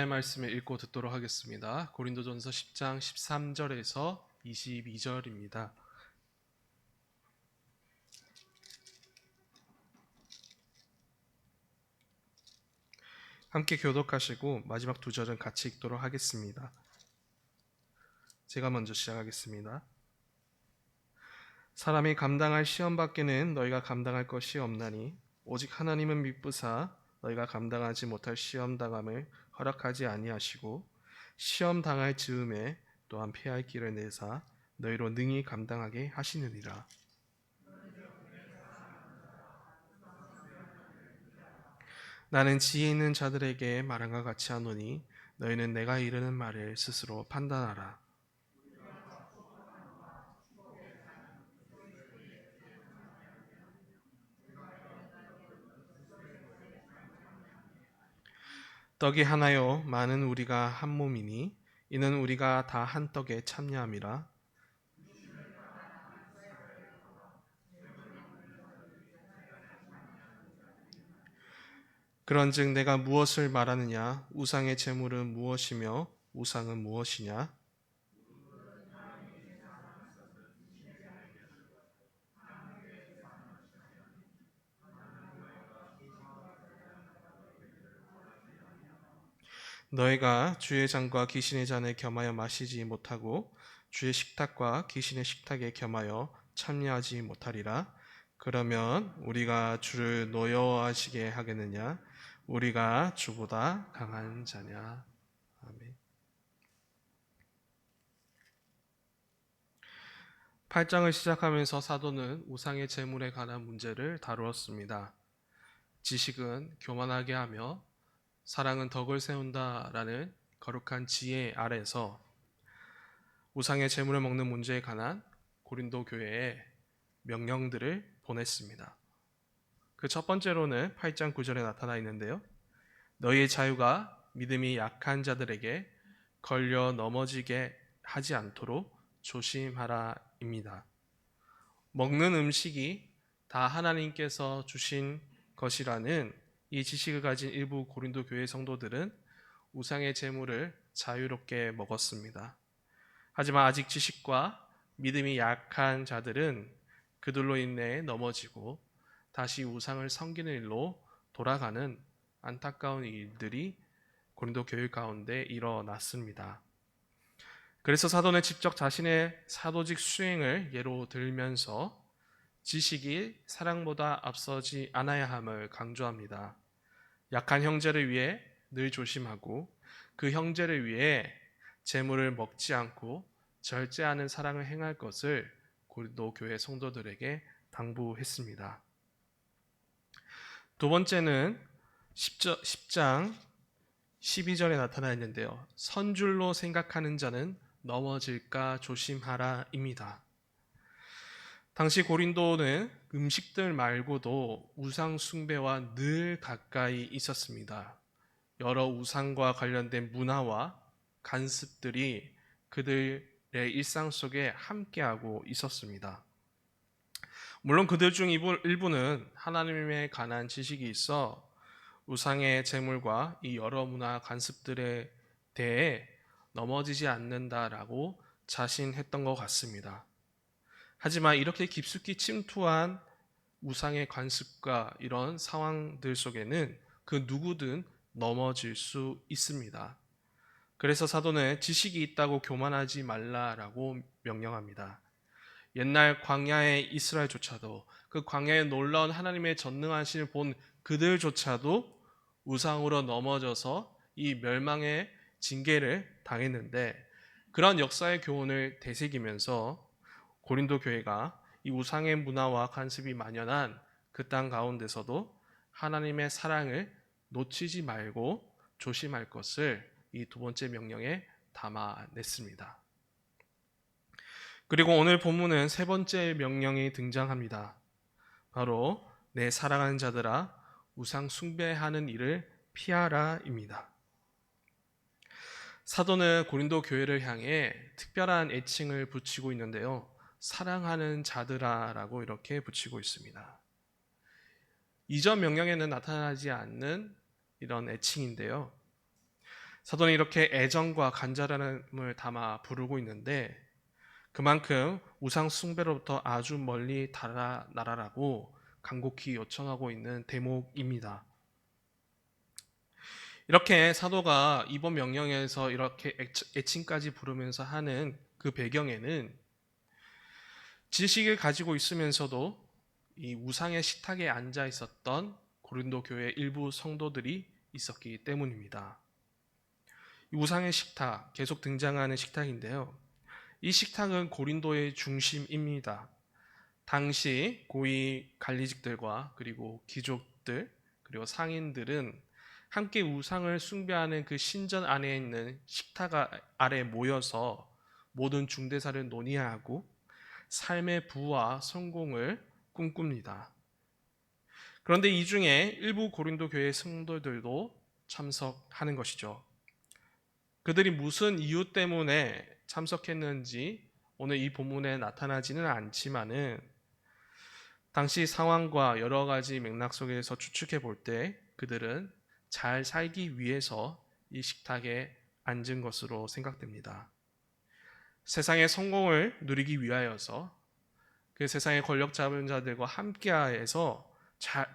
하나님의 말씀을 읽고 듣도록 하겠습니다. 고린도전서 10장 13절에서 22절입니다. 함께 교독하시고 마지막 두 절은 같이 읽도록 하겠습니다. 제가 먼저 시작하겠습니다. 사람이 감당할 시험 밖에는 너희가 감당할 것이 없나니 오직 하나님은 미쁘사 너희가 감당하지 못할 시험 당함을 허락하지 아니하시고 시험 당할 즈음에 또한 피할 길을 내사 너희로 능히 감당하게 하시느니라. 나는 지혜 있는 자들에게 말한 것 같이 하노니 너희는 내가 이르는 말을 스스로 판단하라. 떡이 하나요 많은 우리가 한 몸이니 이는 우리가 다 한 떡에 참여함이라. 그런즉 내가 무엇을 말하느냐? 우상의 제물은 무엇이며 우상은 무엇이냐? 너희가 주의 잔과 귀신의 잔에 겸하여 마시지 못하고 주의 식탁과 귀신의 식탁에 겸하여 참여하지 못하리라. 그러면 우리가 주를 노여워하시게 하겠느냐? 우리가 주보다 강한 자냐? 아멘. 8장을 시작하면서 사도는 우상의 제물에 관한 문제를 다루었습니다. 지식은 교만하게 하며 사랑은 덕을 세운다라는 거룩한 지혜 아래서 우상의 제물을 먹는 문제에 관한 고린도 교회에 명령들을 보냈습니다. 그 첫 번째로는 8장 9절에 나타나 있는데요. 너희의 자유가 믿음이 약한 자들에게 걸려 넘어지게 하지 않도록 조심하라입니다. 먹는 음식이 다 하나님께서 주신 것이라는 이 지식을 가진 일부 고린도 교회 성도들은 우상의 제물을 자유롭게 먹었습니다. 하지만 아직 지식과 믿음이 약한 자들은 그들로 인해 넘어지고 다시 우상을 섬기는 일로 돌아가는 안타까운 일들이 고린도 교회 가운데 일어났습니다. 그래서 사도는 직접 자신의 사도직 수행을 예로 들면서 지식이 사랑보다 앞서지 않아야 함을 강조합니다. 약한 형제를 위해 늘 조심하고 그 형제를 위해 재물을 먹지 않고 절제하는 사랑을 행할 것을 고린도 교회 성도들에게 당부했습니다. 두 번째는 10장 12절에 나타나 있는데요. 선줄로 생각하는 자는 넘어질까 조심하라입니다. 당시 고린도는 음식들 말고도 우상 숭배와 늘 가까이 있었습니다. 여러 우상과 관련된 문화와 관습들이 그들의 일상 속에 함께하고 있었습니다. 물론 그들 중 일부는 하나님에 관한 지식이 있어 우상의 제물과 이 여러 문화 관습들에 대해 넘어지지 않는다라고 자신했던 것 같습니다. 하지만 이렇게 깊숙이 침투한 우상의 관습과 이런 상황들 속에는 그 누구든 넘어질 수 있습니다. 그래서 사도는 지식이 있다고 교만하지 말라라고 명령합니다. 옛날 광야의 이스라엘조차도 그 광야의 놀라운 하나님의 전능하심을 본 그들조차도 우상으로 넘어져서 이 멸망의 징계를 당했는데 그런 역사의 교훈을 되새기면서 고린도 교회가 이 우상의 문화와 관습이 만연한 그 땅 가운데서도 하나님의 사랑을 놓치지 말고 조심할 것을 이 두 번째 명령에 담아냈습니다. 그리고 오늘 본문은 세 번째 명령이 등장합니다. 바로 내 사랑하는 자들아 우상 숭배하는 일을 피하라입니다. 사도는 고린도 교회를 향해 특별한 애칭을 붙이고 있는데요. 사랑하는 자들아라고 이렇게 붙이고 있습니다. 이전 명령에는 나타나지 않는 이런 애칭인데요. 사도는 이렇게 애정과 간절함을 담아 부르고 있는데 그만큼 우상 숭배로부터 아주 멀리 달아나라라고 간곡히 요청하고 있는 대목입니다. 이렇게 사도가 이번 명령에서 이렇게 애칭까지 부르면서 하는 그 배경에는 지식을 가지고 있으면서도 이 우상의 식탁에 앉아 있었던 고린도 교회 일부 성도들이 있었기 때문입니다. 이 우상의 식탁, 계속 등장하는 식탁인데요. 이 식탁은 고린도의 중심입니다. 당시 고위 관리직들과 그리고 귀족들 그리고 상인들은 함께 우상을 숭배하는 그 신전 안에 있는 식탁 아래 모여서 모든 중대사를 논의하고 삶의 부와 성공을 꿈꿉니다. 그런데 이 중에 일부 고린도 교회 성도들도 참석하는 것이죠. 그들이 무슨 이유 때문에 참석했는지 오늘 이 본문에 나타나지는 않지만은 당시 상황과 여러 가지 맥락 속에서 추측해 볼 때 그들은 잘 살기 위해서 이 식탁에 앉은 것으로 생각됩니다. 세상의 성공을 누리기 위하여서 그 세상의 권력 잡은 자들과 함께하여서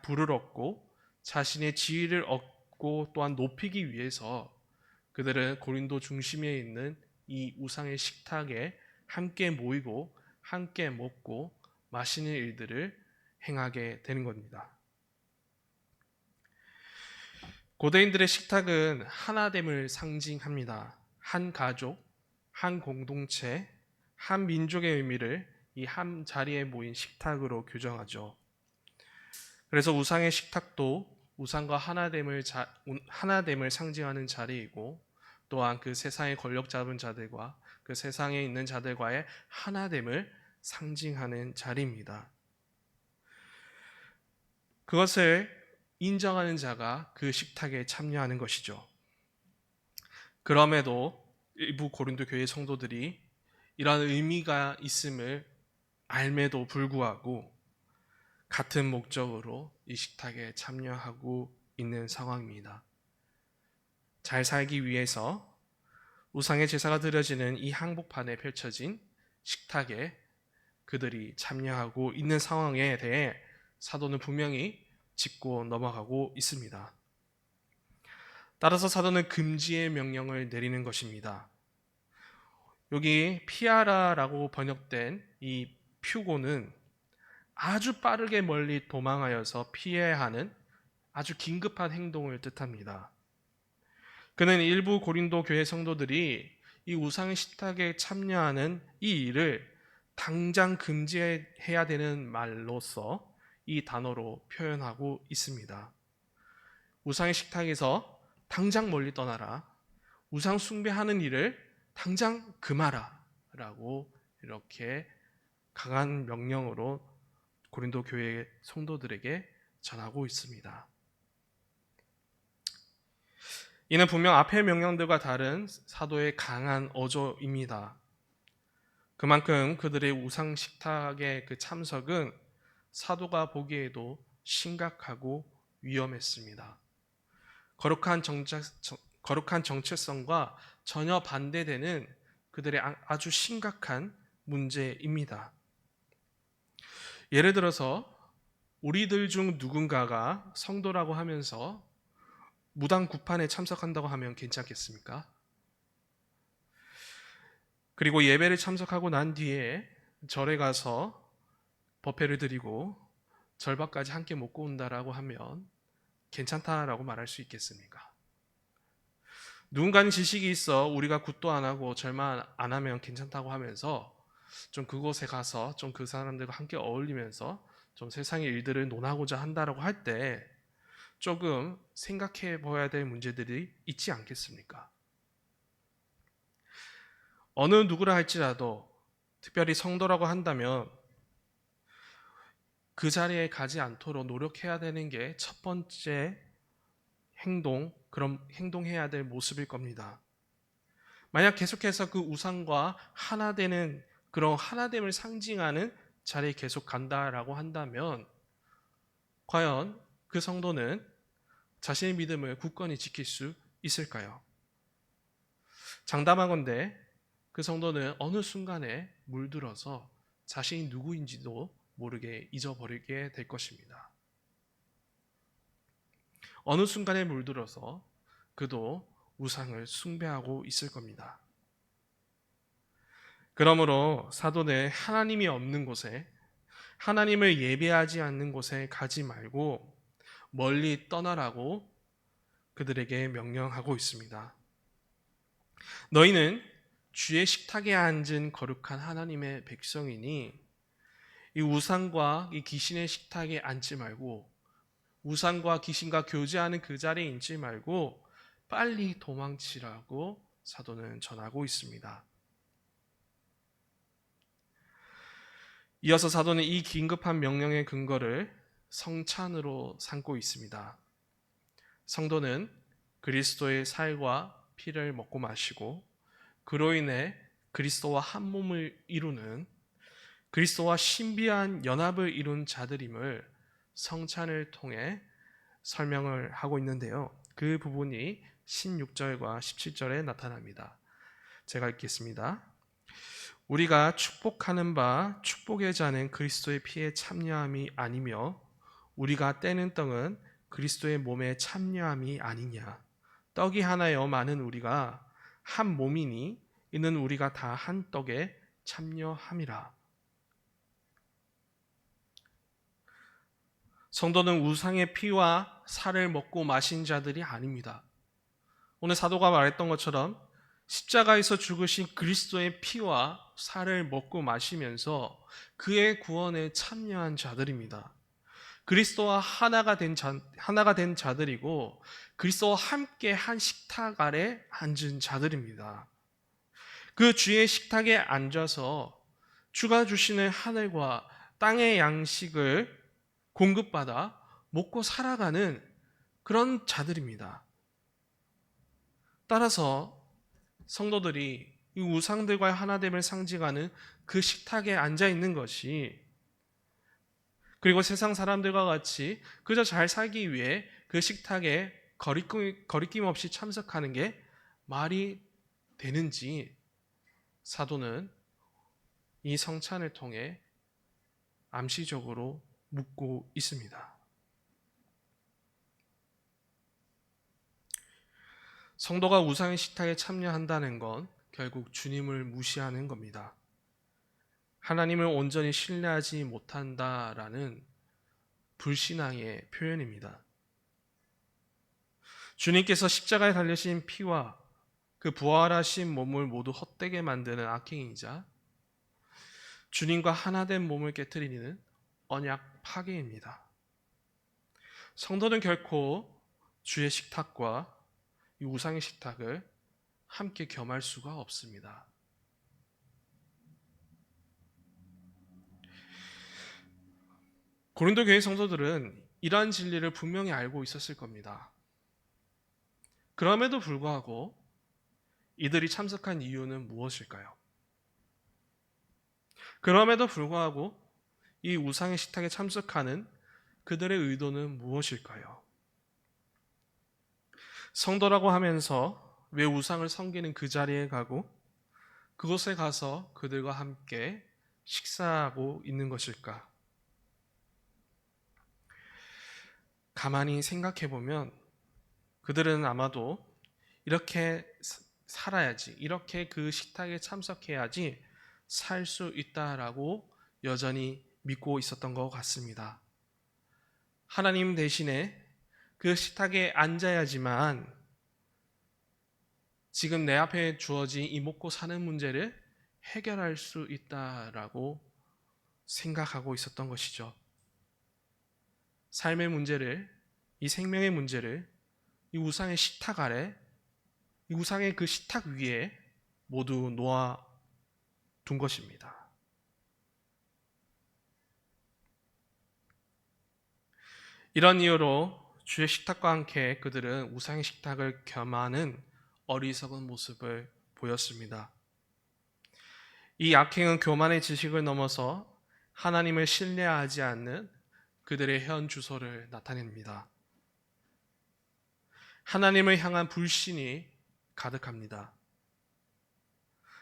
부를 얻고 자신의 지위를 얻고 또한 높이기 위해서 그들은 고린도 중심에 있는 이 우상의 식탁에 함께 모이고 함께 먹고 마시는 일들을 행하게 되는 겁니다. 고대인들의 식탁은 하나됨을 상징합니다. 한 가족, 한 공동체, 한 민족의 의미를 이 한 자리에 모인 식탁으로 규정하죠. 그래서 우상의 식탁도 우상과 하나됨을 상징하는 자리이고 또한 그 세상의 권력 잡은 자들과 그 세상에 있는 자들과의 하나됨을 상징하는 자리입니다. 그것을 인정하는 자가 그 식탁에 참여하는 것이죠. 그럼에도 일부 고린도 교회 성도들이 이러한 의미가 있음을 알매도 불구하고 같은 목적으로 이 식탁에 참여하고 있는 상황입니다. 잘 살기 위해서 우상의 제사가 드려지는 이 한복판에 펼쳐진 식탁에 그들이 참여하고 있는 상황에 대해 사도는 분명히 짚고 넘어가고 있습니다. 따라서 사도는 금지의 명령을 내리는 것입니다. 여기 피하라라고 번역된 이 퓨고는 아주 빠르게 멀리 도망하여서 피해야 하는 아주 긴급한 행동을 뜻합니다. 그는 일부 고린도 교회 성도들이 이 우상의 식탁에 참여하는 이 일을 당장 금지해야 되는 말로서 이 단어로 표현하고 있습니다. 우상의 식탁에서 당장 멀리 떠나라. 우상 숭배하는 일을 당장 금하라. 라고 이렇게 강한 명령으로 고린도 교회 성도들에게 전하고 있습니다. 이는 분명 앞의 명령들과 다른 사도의 강한 어조입니다. 그만큼 그들의 우상 식탁의 그 참석은 사도가 보기에도 심각하고 위험했습니다. 거룩한 정체성과 전혀 반대되는 그들의 아주 심각한 문제입니다. 예를 들어서 우리들 중 누군가가 성도라고 하면서 무당 구판에 참석한다고 하면 괜찮겠습니까? 그리고 예배를 참석하고 난 뒤에 절에 가서 법회를 드리고 절밥까지 함께 먹고 온다라고 하면 괜찮다라고 말할 수 있겠습니까? 누군가는 지식이 있어 우리가 굿도 안 하고 절만 안 하면 괜찮다고 하면서 좀 그곳에 가서 좀 그 사람들과 함께 어울리면서 좀 세상의 일들을 논하고자 한다라고 할 때 조금 생각해 봐야 될 문제들이 있지 않겠습니까? 어느 누구라 할지라도 특별히 성도라고 한다면 그 자리에 가지 않도록 노력해야 되는 게 첫 번째 그런 행동해야 될 모습일 겁니다. 만약 계속해서 그 우상과 하나 되는 그런 하나됨을 상징하는 자리에 계속 간다라고 한다면 과연 그 성도는 자신의 믿음을 굳건히 지킬 수 있을까요? 장담하건대 그 성도는 어느 순간에 물들어서 자신이 누구인지도 모르게 잊어버리게 될 것입니다. 어느 순간에 물들어서 그도 우상을 숭배하고 있을 겁니다. 그러므로 사도는 하나님이 없는 곳에, 하나님을 예배하지 않는 곳에 가지 말고 멀리 떠나라고 그들에게 명령하고 있습니다. 너희는 주의 식탁에 앉은 거룩한 하나님의 백성이니 이 우상과 이 귀신의 식탁에 앉지 말고, 우상과 귀신과 교제하는 그 자리에 앉지 말고 빨리 도망치라고 사도는 전하고 있습니다. 이어서 사도는 이 긴급한 명령의 근거를 성찬으로 삼고 있습니다. 성도는 그리스도의 살과 피를 먹고 마시고 그로 인해 그리스도와 한 몸을 이루는, 그리스도와 신비한 연합을 이룬 자들임을 성찬을 통해 설명을 하고 있는데요. 그 부분이 16절과 17절에 나타납니다. 제가 읽겠습니다. 우리가 축복하는 바 축복의 자는 그리스도의 피에 참여함이 아니며 우리가 떼는 떡은 그리스도의 몸에 참여함이 아니냐. 떡이 하나여 많은 우리가 한 몸이니 이는 우리가 다 한 떡에 참여함이라. 성도는 우상의 피와 살을 먹고 마신 자들이 아닙니다. 오늘 사도가 말했던 것처럼 십자가에서 죽으신 그리스도의 피와 살을 먹고 마시면서 그의 구원에 참여한 자들입니다. 그리스도와 하나가 된 자들이고 그리스도와 함께 한 식탁 아래 앉은 자들입니다. 그 주의 식탁에 앉아서 주가 주시는 하늘과 땅의 양식을 공급받아 먹고 살아가는 그런 자들입니다. 따라서 성도들이 이 우상들과의 하나됨을 상징하는 그 식탁에 앉아 있는 것이, 그리고 세상 사람들과 같이 그저 잘 살기 위해 그 식탁에 거리낌 없이 참석하는 게 말이 되는지 사도는 이 성찬을 통해 암시적으로 묻고 있습니다. 성도가 우상의 식탁에 참여한다는 건 결국 주님을 무시하는 겁니다. 하나님을 온전히 신뢰하지 못한다라는 불신앙의 표현입니다. 주님께서 십자가에 달리신 피와 그 부활하신 몸을 모두 헛되게 만드는 악행이자 주님과 하나된 몸을 깨트리는 언약 파괴입니다. 성도는 결코 주의 식탁과 이 우상의 식탁을 함께 겸할 수가 없습니다. 고린도 교회 성도들은 이러한 진리를 분명히 알고 있었을 겁니다. 그럼에도 불구하고 이들이 참석한 이유는 무엇일까요? 그럼에도 불구하고 이 우상의 식탁에 참석하는 그들의 의도는 무엇일까요? 성도라고 하면서 왜 우상을 섬기는 그 자리에 가고 그곳에 가서 그들과 함께 식사하고 있는 것일까? 가만히 생각해 보면 그들은 아마도 이렇게 살아야지, 이렇게 그 식탁에 참석해야지 살 수 있다라고 여전히 믿고 있었던 것 같습니다. 하나님 대신에 그 식탁에 앉아야지만 지금 내 앞에 주어진 이 먹고 사는 문제를 해결할 수 있다라고 생각하고 있었던 것이죠. 삶의 문제를, 이 생명의 문제를 이 우상의 식탁 아래, 이 우상의 그 식탁 위에 모두 놓아 둔 것입니다. 이런 이유로 주의 식탁과 함께 그들은 우상의 식탁을 겸하는 어리석은 모습을 보였습니다. 이 악행은 교만의 지식을 넘어서 하나님을 신뢰하지 않는 그들의 현 주소를 나타냅니다. 하나님을 향한 불신이 가득합니다.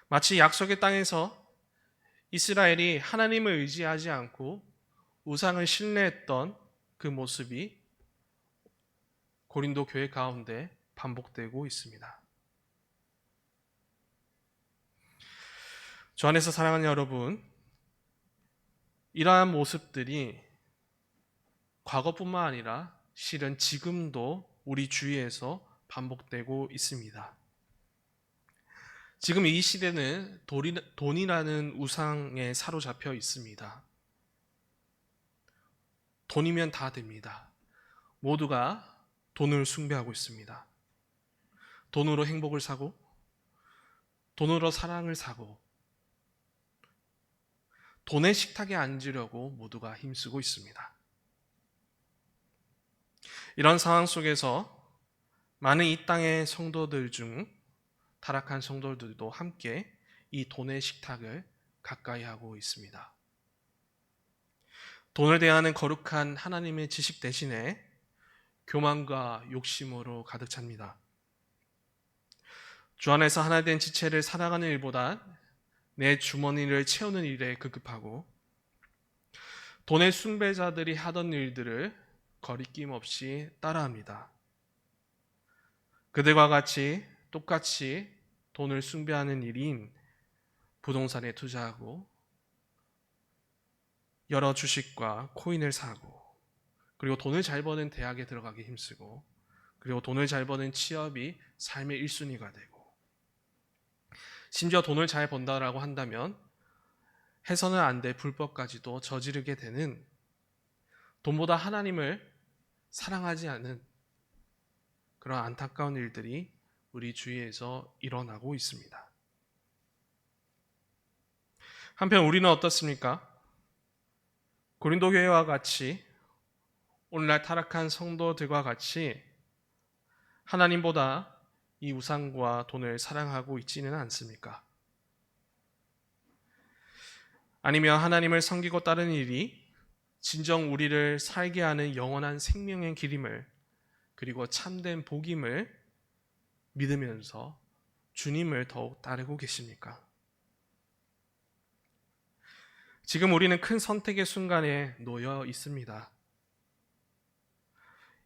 마치 약속의 땅에서 이스라엘이 하나님을 의지하지 않고 우상을 신뢰했던 그 모습이 고린도 교회 가운데 반복되고 있습니다. 주 안에서 사랑하는 여러분, 이러한 모습들이 과거뿐만 아니라 실은 지금도 우리 주위에서 반복되고 있습니다. 지금 이 시대는 돈이라는 우상에 사로잡혀 있습니다. 돈이면 다 됩니다. 모두가 돈을 숭배하고 있습니다. 돈으로 행복을 사고, 돈으로 사랑을 사고, 돈의 식탁에 앉으려고 모두가 힘쓰고 있습니다. 이런 상황 속에서 많은 이 땅의 성도들 중 타락한 성도들도 함께 이 돈의 식탁을 가까이 하고 있습니다. 돈을 대하는 거룩한 하나님의 지식 대신에 교만과 욕심으로 가득 찹니다. 주 안에서 하나 된 지체를 살아가는 일보다 내 주머니를 채우는 일에 급급하고 돈의 숭배자들이 하던 일들을 거리낌 없이 따라합니다. 그들과 같이 똑같이 돈을 숭배하는 일인 부동산에 투자하고 여러 주식과 코인을 사고, 그리고 돈을 잘 버는 대학에 들어가기 힘쓰고, 그리고 돈을 잘 버는 취업이 삶의 1순위가 되고, 심지어 돈을 잘 번다라고 한다면 해서는 안 될 불법까지도 저지르게 되는, 돈보다 하나님을 사랑하지 않은 그런 안타까운 일들이 우리 주위에서 일어나고 있습니다. 한편 우리는 어떻습니까? 고린도 교회와 같이, 오늘날 타락한 성도들과 같이 하나님보다 이 우상과 돈을 사랑하고 있지는 않습니까? 아니면 하나님을 섬기고 따르는 일이 진정 우리를 살게 하는 영원한 생명의 길임을, 그리고 참된 복임을 믿으면서 주님을 더욱 따르고 계십니까? 지금 우리는 큰 선택의 순간에 놓여 있습니다.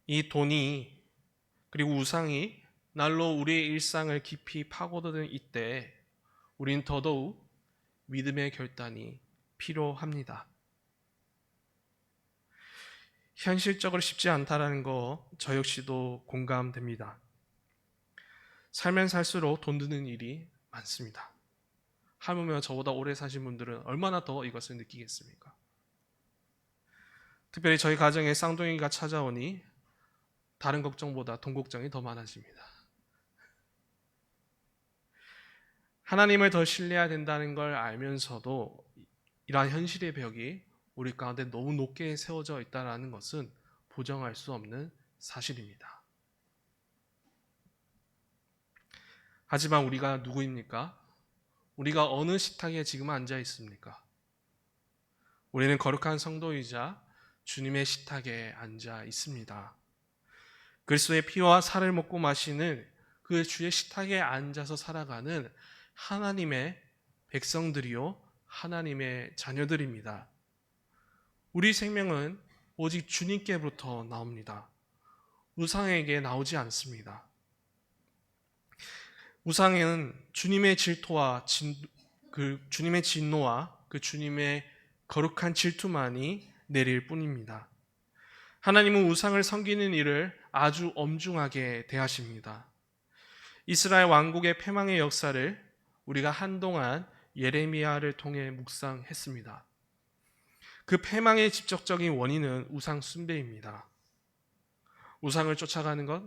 이 돈이, 그리고 우상이 날로 우리의 일상을 깊이 파고드는 이때 우린 더더욱 믿음의 결단이 필요합니다. 현실적으로 쉽지 않다라는 거 저 역시도 공감됩니다. 살면 살수록 돈 드는 일이 많습니다. 하물며 저보다 오래 사신 분들은 얼마나 더 이것을 느끼겠습니까? 특별히 저희 가정에 쌍둥이가 찾아오니 다른 걱정보다 돈 걱정이 더 많아집니다. 하나님을 더 신뢰해야 된다는 걸 알면서도 이러한 현실의 벽이 우리 가운데 너무 높게 세워져 있다는 것은 부정할 수 없는 사실입니다. 하지만 우리가 누구입니까? 우리가 어느 식탁에 지금 앉아 있습니까? 우리는 거룩한 성도이자 주님의 식탁에 앉아 있습니다. 그리스도의 피와 살을 먹고 마시는 그 주의 식탁에 앉아서 살아가는 하나님의 백성들이요, 하나님의 자녀들입니다. 우리 생명은 오직 주님께부터 나옵니다. 우상에게 나오지 않습니다. 우상은 주님의 질투와 주님의 진노와 그 주님의 거룩한 질투만이 내릴 뿐입니다. 하나님은 우상을 섬기는 일을 아주 엄중하게 대하십니다. 이스라엘 왕국의 패망의 역사를 우리가 한동안 예레미야를 통해 묵상했습니다. 그 패망의 직접적인 원인은 우상 숭배입니다. 우상을 쫓아가는 것,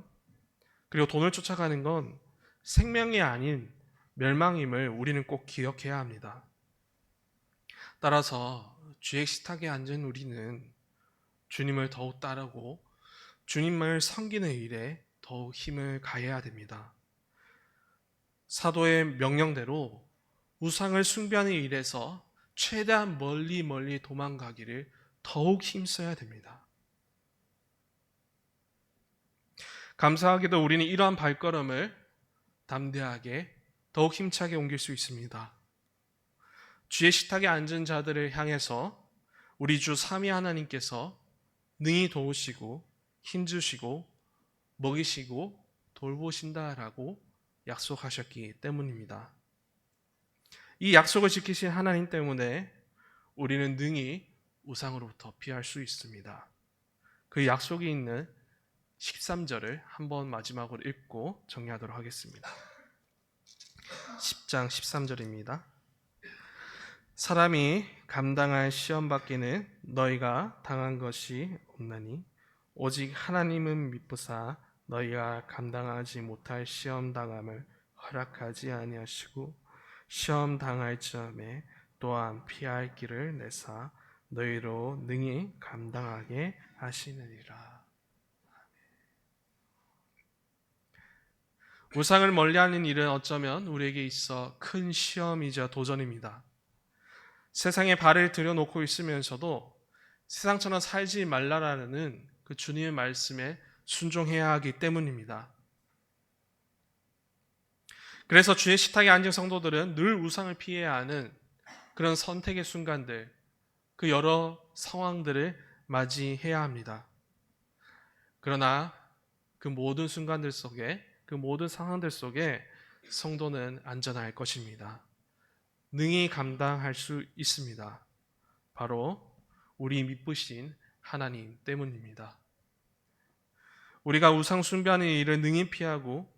그리고 돈을 쫓아가는 건 생명이 아닌 멸망임을 우리는 꼭 기억해야 합니다. 따라서 주의 식탁에 앉은 우리는 주님을 더욱 따르고 주님을 섬기는 일에 더욱 힘을 가해야 됩니다. 사도의 명령대로 우상을 숭배하는 일에서 최대한 멀리 도망가기를 더욱 힘써야 됩니다. 감사하게도 우리는 이러한 발걸음을 담대하게 더욱 힘차게 옮길 수 있습니다. 주의 식탁에 앉은 자들을 향해서 우리 주 삼위 하나님께서 능히 도우시고 힘주시고 먹이시고 돌보신다라고 약속하셨기 때문입니다. 이 약속을 지키신 하나님 때문에 우리는 능히 우상으로부터 피할 수 있습니다. 그 약속이 있는 13절을 한번 마지막으로 읽고 정리하도록 하겠습니다. 10장 13절입니다. 사람이 감당할 시험 밖에는 너희가 당한 것이 없나니 오직 하나님은 미쁘사 너희가 감당하지 못할 시험 당함을 허락하지 아니하시고 시험 당할 점에 또한 피할 길을 내사 너희로 능히 감당하게 하시느니라. 우상을 멀리하는 일은 어쩌면 우리에게 있어 큰 시험이자 도전입니다. 세상에 발을 들여놓고 있으면서도 세상처럼 살지 말라라는 그 주님의 말씀에 순종해야 하기 때문입니다. 그래서 주의 식탁에 앉은 성도들은 늘 우상을 피해야 하는 그런 선택의 순간들, 그 여러 상황들을 맞이해야 합니다. 그러나 그 모든 순간들 속에, 그 모든 상황들 속에 성도는 안전할 것입니다. 능히 감당할 수 있습니다. 바로 우리 미쁘신 하나님 때문입니다. 우리가 우상 숭배하는 일을 능히 피하고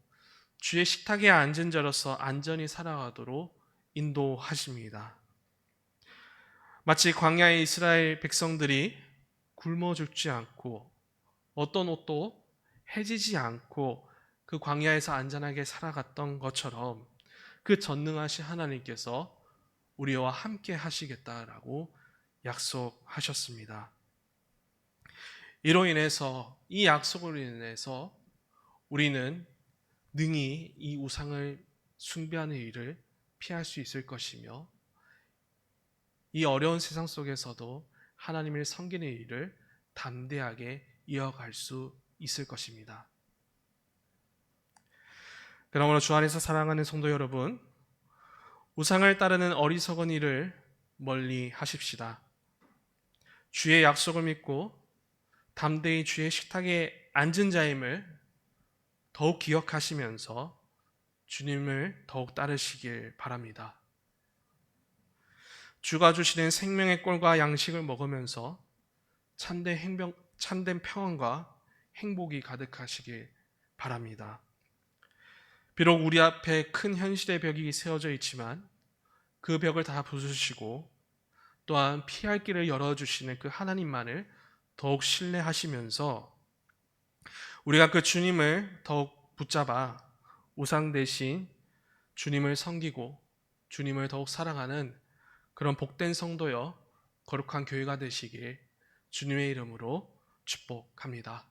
주의 식탁에 앉은 자로서 안전히 살아가도록 인도하십니다. 마치 광야의 이스라엘 백성들이 굶어 죽지 않고 어떤 옷도 해지지 않고 그 광야에서 안전하게 살아갔던 것처럼 그 전능하신 하나님께서 우리와 함께 하시겠다라고 약속하셨습니다. 이로 인해서, 이 약속으로 인해서 우리는 능히 이 우상을 숭배하는 일을 피할 수 있을 것이며 이 어려운 세상 속에서도 하나님을 섬기는 일을 담대하게 이어갈 수 있을 것입니다. 그러므로 주 안에서 사랑하는 성도 여러분, 우상을 따르는 어리석은 일을 멀리 하십시다. 주의 약속을 믿고 담대히 주의 식탁에 앉은 자임을 더욱 기억하시면서 주님을 더욱 따르시길 바랍니다. 주가 주시는 생명의 꼴과 양식을 먹으면서 참된 평안과 행복이 가득하시길 바랍니다. 비록 우리 앞에 큰 현실의 벽이 세워져 있지만 그 벽을 다 부수시고 또한 피할 길을 열어주시는 그 하나님만을 더욱 신뢰하시면서 우리가 그 주님을 더욱 붙잡아 우상 대신 주님을 섬기고 주님을 더욱 사랑하는 그런 복된 성도여 거룩한 교회가 되시길 주님의 이름으로 축복합니다.